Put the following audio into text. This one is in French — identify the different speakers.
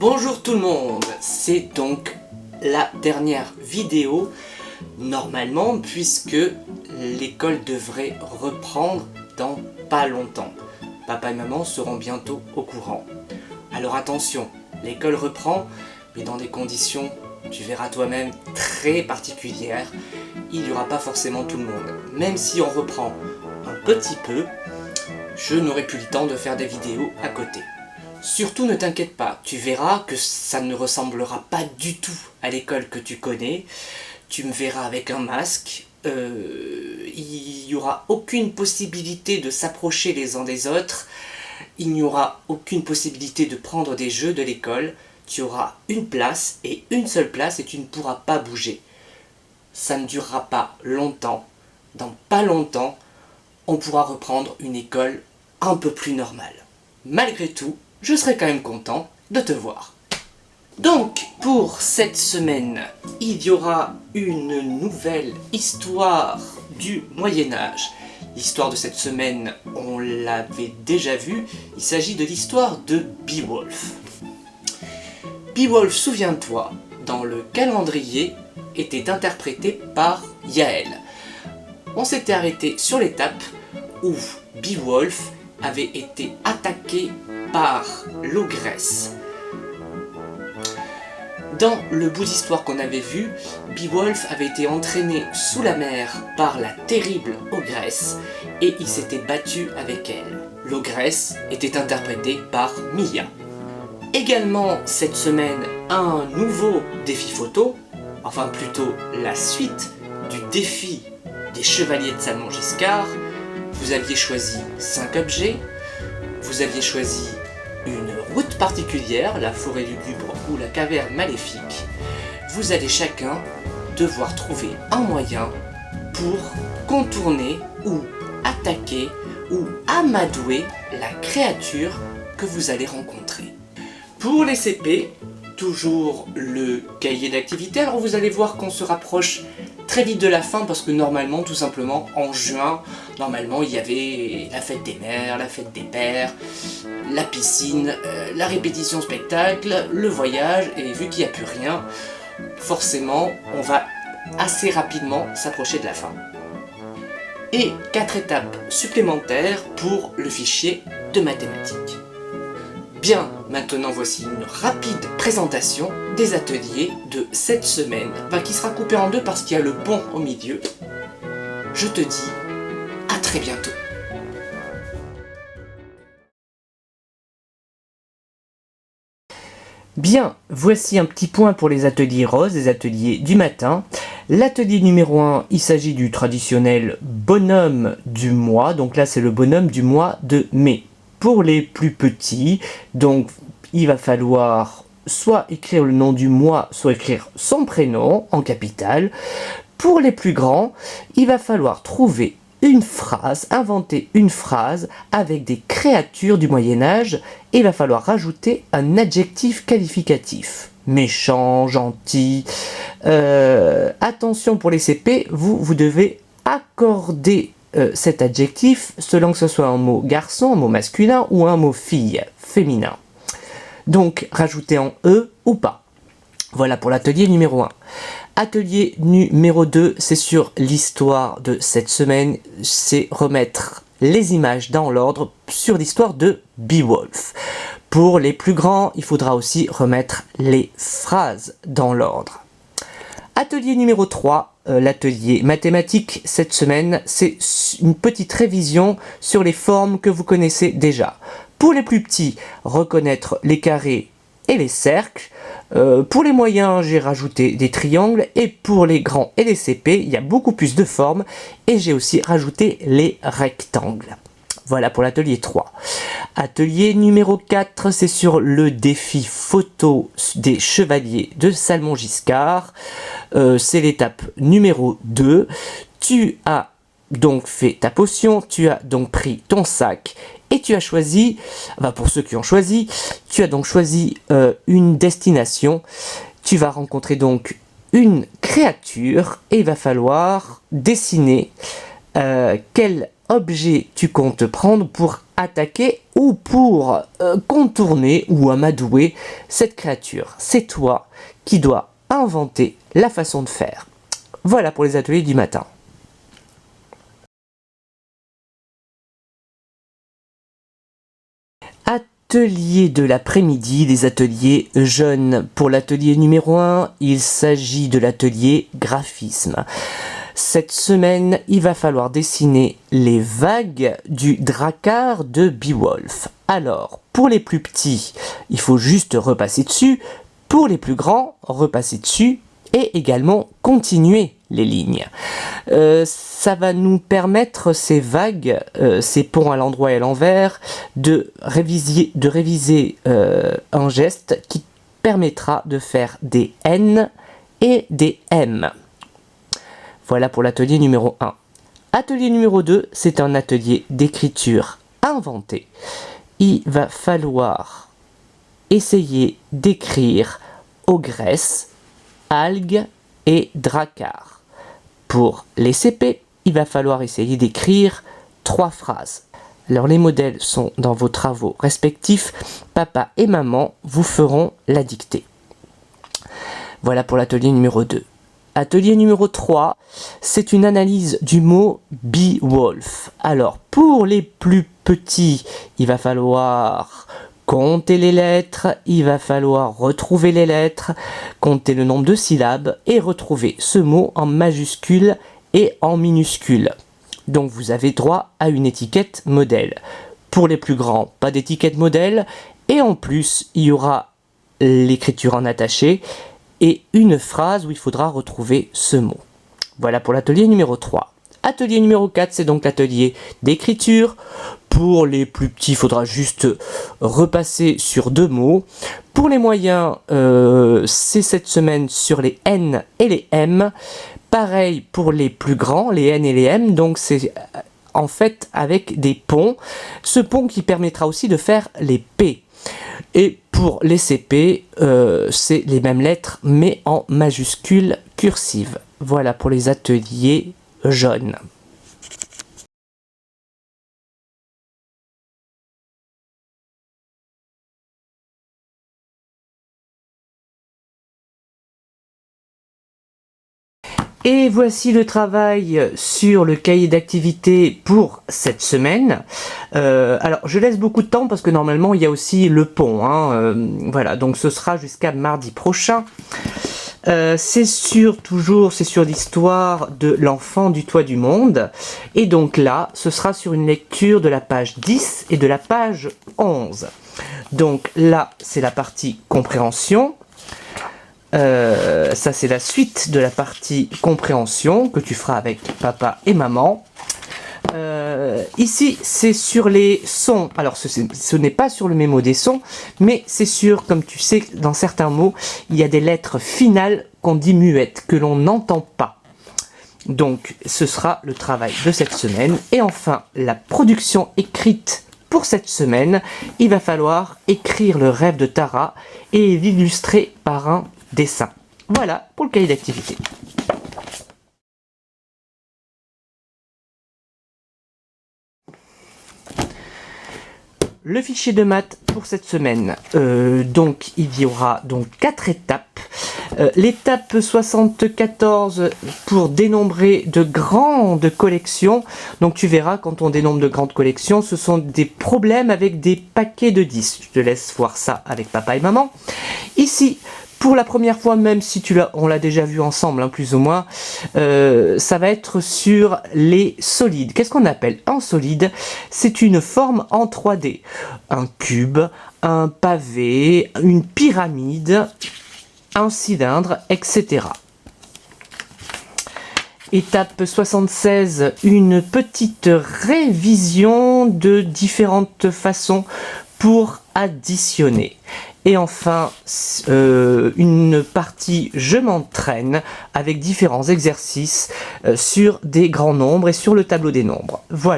Speaker 1: Bonjour tout le monde, c'est donc la dernière vidéo, normalement, puisque l'école devrait reprendre dans pas longtemps. Papa et maman seront bientôt au courant. Alors attention, l'école reprend, mais dans des conditions, tu verras toi-même, très particulières. Il n'y aura pas forcément tout le monde. Même si on reprend un petit peu, je n'aurai plus le temps de faire des vidéos à côté. Surtout ne t'inquiète pas, tu verras que ça ne ressemblera pas du tout à l'école que tu connais. Tu me verras avec un masque, il n'y aura aucune possibilité de s'approcher les uns des autres, il n'y aura aucune possibilité de prendre des jeux de l'école. Tu auras une place et une seule place et tu ne pourras pas bouger. Ça ne durera pas longtemps, dans pas longtemps, on pourra reprendre une école un peu plus normale. Malgré tout, je serai quand même content de te voir. Donc, pour cette semaine, il y aura une nouvelle histoire du Moyen-Âge. L'histoire de cette semaine, on l'avait déjà vue, il s'agit de l'histoire de Beowulf. Beowulf, souviens-toi, dans le calendrier, était interprété par Yael. On s'était arrêté sur l'étape où Beowulf avait été attaqué par l'ogresse. Dans le bout d'histoire qu'on avait vu, Beowulf avait été entraîné sous la mer par la terrible ogresse et il s'était battu avec elle. L'ogresse était interprétée par Mia. Également cette semaine, un nouveau défi photo, enfin plutôt la suite du défi des chevaliers de Salmon Giscard. Vous aviez choisi 5 objets, vous aviez choisi une route particulière, la forêt lugubre ou la caverne maléfique. Vous allez chacun devoir trouver un moyen pour contourner ou attaquer ou amadouer la créature que vous allez rencontrer. Pour les CP, toujours le cahier d'activité. Alors vous allez voir qu'on se rapproche très vite de la fin parce que normalement, tout simplement, en juin, normalement il y avait la fête des mères, la fête des pères, la piscine, la répétition spectacle, le voyage, et vu qu'il n'y a plus rien, forcément on va assez rapidement s'approcher de la fin. Et 4 étapes supplémentaires pour le fichier de mathématiques. Bien, maintenant voici une rapide présentation des ateliers de cette semaine, qui sera coupée en deux parce qu'il y a le pont au milieu. Je te dis à très bientôt. Bien, voici un petit point pour les ateliers roses, les ateliers du matin. L'atelier numéro 1, il s'agit du traditionnel bonhomme du mois, donc là c'est le bonhomme du mois de mai. Pour les plus petits, donc il va falloir soit écrire le nom du mois, soit écrire son prénom en capital. Pour les plus grands, il va falloir trouver une phrase, inventer une phrase avec des créatures du Moyen-Âge et il va falloir rajouter un adjectif qualificatif. Méchant, gentil. Attention pour les CP, vous devez accorder cet adjectif selon que ce soit un mot garçon, un mot masculin ou un mot fille, féminin. Donc rajouter en E ou pas. Voilà pour l'atelier numéro 1. Atelier numéro 2, c'est sur l'histoire de cette semaine, c'est remettre les images dans l'ordre sur l'histoire de Beowulf. Pour les plus grands, il faudra aussi remettre les phrases dans l'ordre. Atelier numéro 3, l'atelier mathématiques cette semaine, c'est une petite révision sur les formes que vous connaissez déjà. Pour les plus petits, reconnaître les carrés et les cercles. Pour les moyens, j'ai rajouté des triangles et pour les grands et les CP, il y a beaucoup plus de formes et j'ai aussi rajouté les rectangles. Voilà pour l'atelier 3. Atelier numéro 4, c'est sur le défi photo des chevaliers de Salmon Giscard. C'est l'étape numéro 2. Tu as donc fait ta potion, tu as donc pris ton sac et tu as choisi, pour ceux qui ont choisi, tu as donc choisi une destination. Tu vas rencontrer donc une créature et il va falloir dessiner quel objet tu comptes prendre pour attaquer ou ou pour contourner ou amadouer cette créature. C'est toi qui dois inventer la façon de faire. Voilà pour les ateliers du matin. Atelier de l'après-midi, les ateliers jeunes. Pour l'atelier numéro 1, il s'agit de l'atelier graphisme. Cette semaine, il va falloir dessiner les vagues du Drakkar de Beowulf. Alors, pour les plus petits, il faut juste repasser dessus. Pour les plus grands, repasser dessus et également continuer les lignes. Ça va nous permettre ces vagues, ces ponts à l'endroit et à l'envers, de réviser un geste qui permettra de faire des N et des M. Voilà pour l'atelier numéro 1. Atelier numéro 2, c'est un atelier d'écriture inventée. Il va falloir essayer d'écrire ogresse, algue et drakkar. Pour les CP, il va falloir essayer d'écrire 3 phrases. Alors les modèles sont dans vos travaux respectifs. Papa et maman vous feront la dictée. Voilà pour l'atelier numéro 2. Atelier numéro 3, c'est une analyse du mot Beowulf. Alors pour les plus petits, il va falloir compter les lettres, il va falloir retrouver les lettres, compter le nombre de syllabes et retrouver ce mot en majuscule et en minuscule. Donc vous avez droit à une étiquette modèle. Pour les plus grands, pas d'étiquette modèle. Et en plus, il y aura l'écriture en attaché et une phrase où il faudra retrouver ce mot. Voilà pour l'atelier numéro 3. Atelier numéro 4, c'est donc l'atelier d'écriture. Pour les plus petits, il faudra juste repasser sur 2 mots. Pour les moyens, c'est cette semaine sur les N et les M. Pareil pour les plus grands, les N et les M. Donc c'est en fait avec des ponts. Ce pont qui permettra aussi de faire les P. Et pour les CP, c'est les mêmes lettres mais en majuscule cursive. Voilà pour les ateliers jaunes. Et voici le travail sur le cahier d'activité pour cette semaine. Alors je laisse beaucoup de temps parce que normalement il y a aussi le pont. Voilà, donc ce sera jusqu'à mardi prochain. C'est sur l'histoire de l'enfant du toit du monde. Et donc là, ce sera sur une lecture de la page 10 et de la page 11. Donc là, c'est la partie compréhension. Ça c'est la suite de la partie compréhension que tu feras avec papa et maman. Ici c'est sur les sons. Alors ce n'est pas sur le mémo des sons, mais c'est sur, comme tu sais, dans certains mots, il y a des lettres finales qu'on dit muettes, que l'on n'entend pas. Donc ce sera le travail de cette semaine. Et enfin, la production écrite pour cette semaine, il va falloir écrire le rêve de Tara et l'illustrer par un dessin. Voilà pour le cahier d'activité. Le fichier de maths pour cette semaine, donc il y aura donc 4 étapes. L'étape 74 pour dénombrer de grandes collections. Donc tu verras, quand on dénombre de grandes collections, ce sont des problèmes avec des paquets de 10. Je te laisse voir ça avec papa et maman. Ici, pour la première fois, même si on l'a déjà vu ensemble, plus ou moins, ça va être sur les solides. Qu'est-ce qu'on appelle un solide? C'est une forme en 3D. Un cube, un pavé, une pyramide, un cylindre, etc. Étape 76, une petite révision de différentes façons pour additionner. Et enfin, une partie je m'entraîne avec différents exercices sur des grands nombres et sur le tableau des nombres. Voilà.